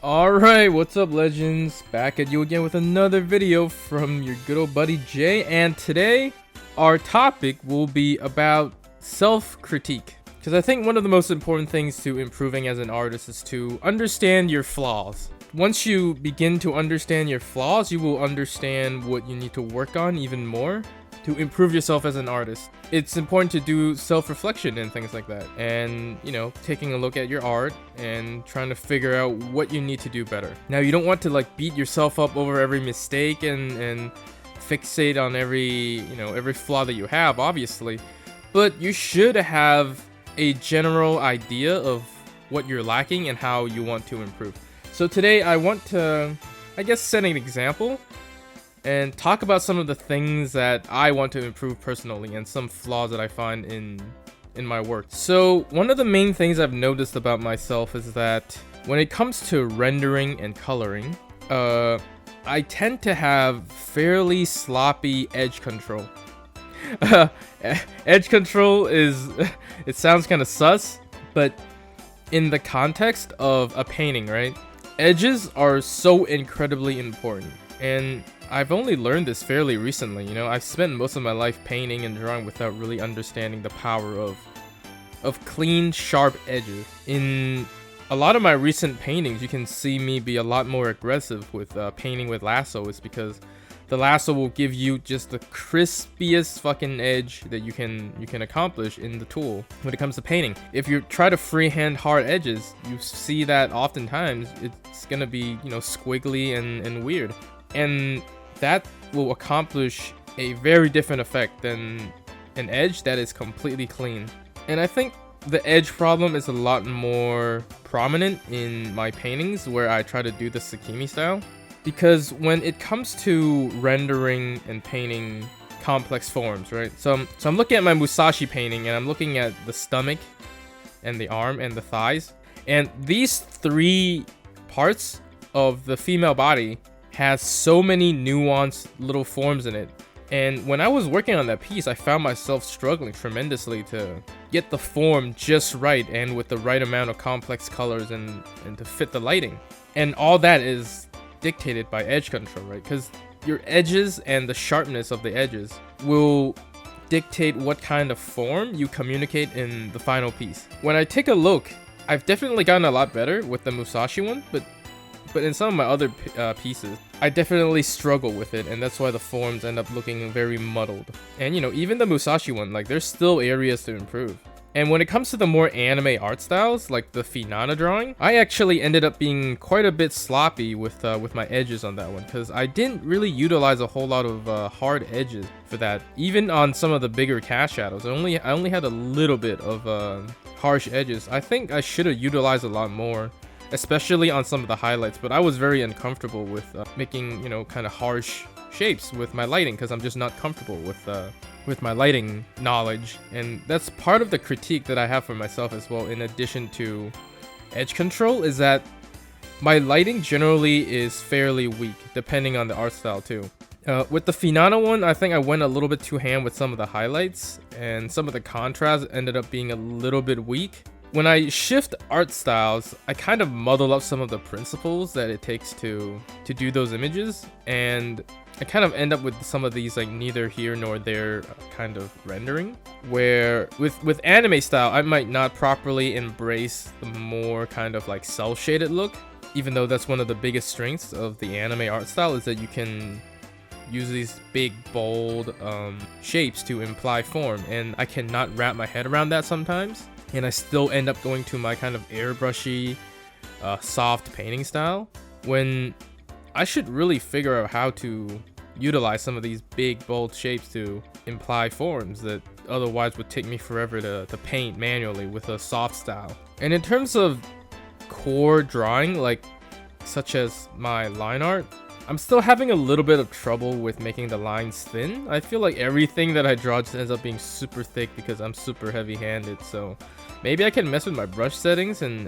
Alright, what's up legends? Back at you again with another video from your good old buddy Jay, and today our topic will be about self-critique. Because I think one of the most important things to improving as an artist is to understand your flaws. Once you begin to understand your flaws, you will understand what you need to work on even more to improve yourself as an artist. It's important to do self-reflection and things like that, and taking a look at your art and trying to figure out what you need to do better. Now, you don't want to beat yourself up over every mistake and fixate on every flaw that you have, obviously, but you should have a general idea of what you're lacking and how you want to improve. So today I want to, set an example and talk about some of the things that I want to improve personally and some flaws that I find in my work. So one of the main things I've noticed about myself is that when it comes to rendering and coloring, I tend to have fairly sloppy edge control. Edge control is, it sounds kind of sus, but in the context of a painting, right? Edges are so incredibly important, and I've only learned this fairly recently. I've spent most of my life painting and drawing without really understanding the power of clean, sharp edges. In a lot of my recent paintings, you can see me be a lot more aggressive with painting with lasso. It's because the lasso will give you just the crispiest fucking edge that you can accomplish in the tool when it comes to painting. If you try to freehand hard edges, you see that oftentimes it's gonna be squiggly and weird, and that will accomplish a very different effect than an edge that is completely clean. And I think the edge problem is a lot more prominent in my paintings, where I try to do the Sakimi style. Because when it comes to rendering and painting complex forms, right? So I'm looking at my Musashi painting, and I'm looking at the stomach and the arm and the thighs. And these three parts of the female body has so many nuanced little forms in it. And when I was working on that piece, I found myself struggling tremendously to get the form just right and with the right amount of complex colors and to fit the lighting. And all that is dictated by edge control, right? Because your edges and the sharpness of the edges will dictate what kind of form you communicate in the final piece. When I take a look, I've definitely gotten a lot better with the Musashi one, but in some of my other pieces, I definitely struggle with it, and that's why the forms end up looking very muddled. And even the Musashi one, there's still areas to improve. And when it comes to the more anime art styles, like the Finana drawing, I actually ended up being quite a bit sloppy with my edges on that one, because I didn't really utilize a whole lot of hard edges for that. Even on some of the bigger cast shadows, I only had a little bit of harsh edges. I think I should have utilized a lot more, especially on some of the highlights, but I was very uncomfortable with making kind of harsh shapes with my lighting, because I'm just not comfortable with my lighting knowledge. And that's part of the critique that I have for myself as well, in addition to edge control, is that my lighting generally is fairly weak depending on the art style too. With the Finana one, I think I went a little bit too ham with some of the highlights, and some of the contrast ended up being a little bit weak. When I shift art styles, I kind of muddle up some of the principles that it takes to do those images, and I kind of end up with some of these neither here nor there kind of rendering, where with anime style, I might not properly embrace the more kind of cel shaded look, even though that's one of the biggest strengths of the anime art style, is that you can use these big bold shapes to imply form, and I cannot wrap my head around that sometimes. And I still end up going to my kind of airbrushy, soft painting style, when I should really figure out how to utilize some of these big, bold shapes to imply forms that otherwise would take me forever to paint manually with a soft style. And in terms of core drawing, such as my line art, I'm still having a little bit of trouble with making the lines thin. I feel like everything that I draw just ends up being super thick because I'm super heavy-handed. So maybe I can mess with my brush settings and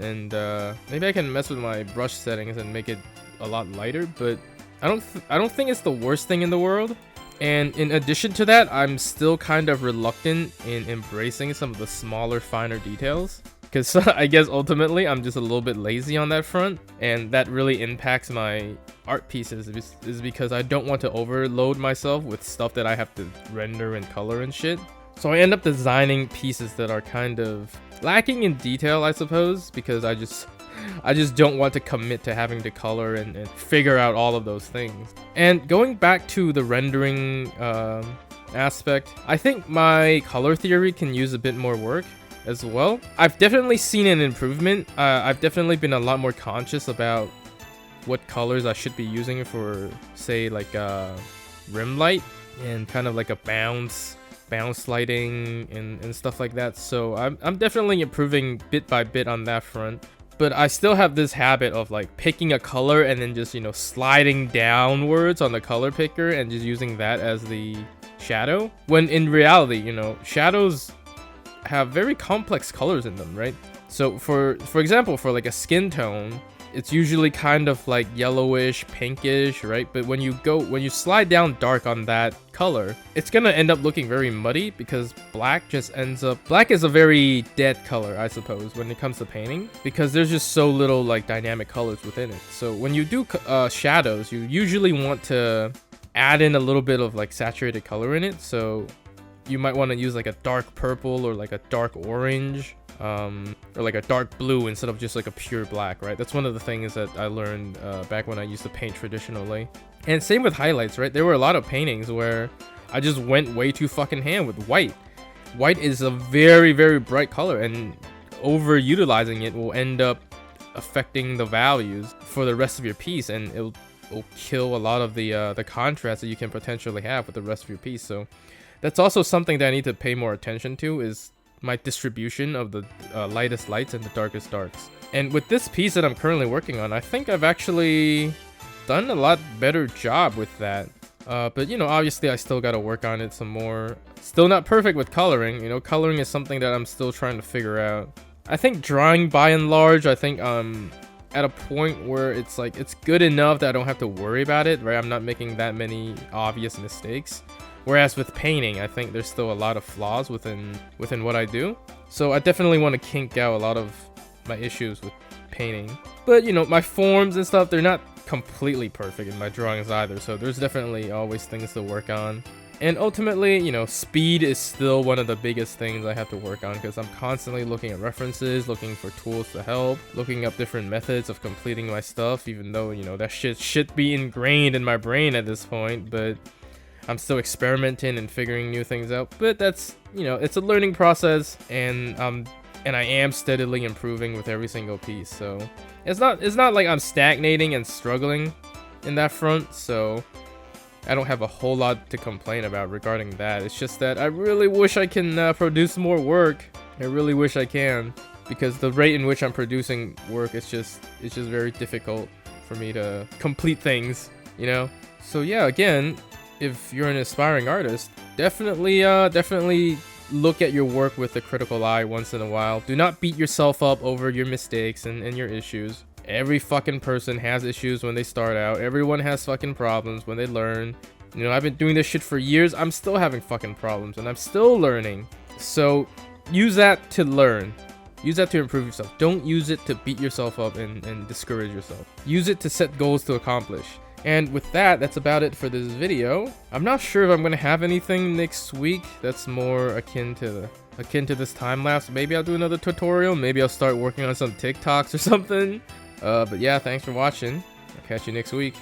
make it a lot lighter. But I don't think it's the worst thing in the world. And in addition to that, I'm still kind of reluctant in embracing some of the smaller, finer details. because I guess ultimately I'm just a little bit lazy on that front, and that really impacts my art pieces is because I don't want to overload myself with stuff that I have to render and color and shit. So I end up designing pieces that are kind of lacking in detail, I suppose, because I just don't want to commit to having to color and figure out all of those things. And going back to the rendering aspect, I think my color theory can use a bit more work as well. I've definitely seen an improvement. I've definitely been a lot more conscious about what colors I should be using for, say, like rim light and kind of like a bounce lighting and stuff like that. So I'm definitely improving bit by bit on that front. But I still have this habit of like picking a color and then just, you know, sliding downwards on the color picker and just using that as the shadow. When in reality, you know, shadows have very complex colors in them, right? So for example, for like a skin tone, it's usually kind of like yellowish, pinkish, right? But when you slide down dark on that color, it's gonna end up looking very muddy because black is a very dead color, I suppose, when it comes to painting, because there's just so little like dynamic colors within it. So when you do shadows, you usually want to add in a little bit of like saturated color in it. So you might want to use like a dark purple or like a dark orange, or like a dark blue instead of just like a pure black, right? That's one of the things that I learned back when I used to paint traditionally. And same with highlights, right? There were a lot of paintings where I just went way too fucking ham with white. White is a very, very bright color, and overutilizing it will end up affecting the values for the rest of your piece, and it'll kill a lot of the contrast that you can potentially have with the rest of your piece. So that's also something that I need to pay more attention to, is my distribution of the lightest lights and the darkest darks. And with this piece that I'm currently working on, I think I've actually done a lot better job with that. But you know, obviously I still got to work on it some more. Still not perfect with coloring. You know, coloring is something that I'm still trying to figure out. I think drawing, by and large, I think at a point where it's like it's good enough that I don't have to worry about it, right? I'm not making that many obvious mistakes. Whereas with painting, I think there's still a lot of flaws within what I do. So I definitely want to kink out a lot of my issues with painting. But you know, my forms and stuff, they're not completely perfect in my drawings either. So there's definitely always things to work on. And ultimately, you know, speed is still one of the biggest things I have to work on, because I'm constantly looking at references, looking for tools to help, looking up different methods of completing my stuff, even though, you know, that shit should be ingrained in my brain at this point. But I'm still experimenting and figuring new things out, but that's, you know, it's a learning process, and I am steadily improving with every single piece. So it's not like I'm stagnating and struggling in that front. So I don't have a whole lot to complain about regarding that. It's just that I really wish I can produce more work. I really wish I can, because the rate in which I'm producing work it's just very difficult for me to complete things, you know. So yeah, again, if you're an aspiring artist, definitely look at your work with a critical eye once in a while. Do not beat yourself up over your mistakes and your issues. Every fucking person has issues when they start out. Everyone has fucking problems when they learn. You know, I've been doing this shit for years. I'm still having fucking problems, and I'm still learning. So use that to learn. Use that to improve yourself. Don't use it to beat yourself up and discourage yourself. Use it to set goals to accomplish. And with that, that's about it for this video. I'm not sure if I'm gonna have anything next week that's more akin to this time lapse. Maybe I'll do another tutorial. Maybe I'll start working on some TikToks or something. But yeah, thanks for watching. I'll catch you next week.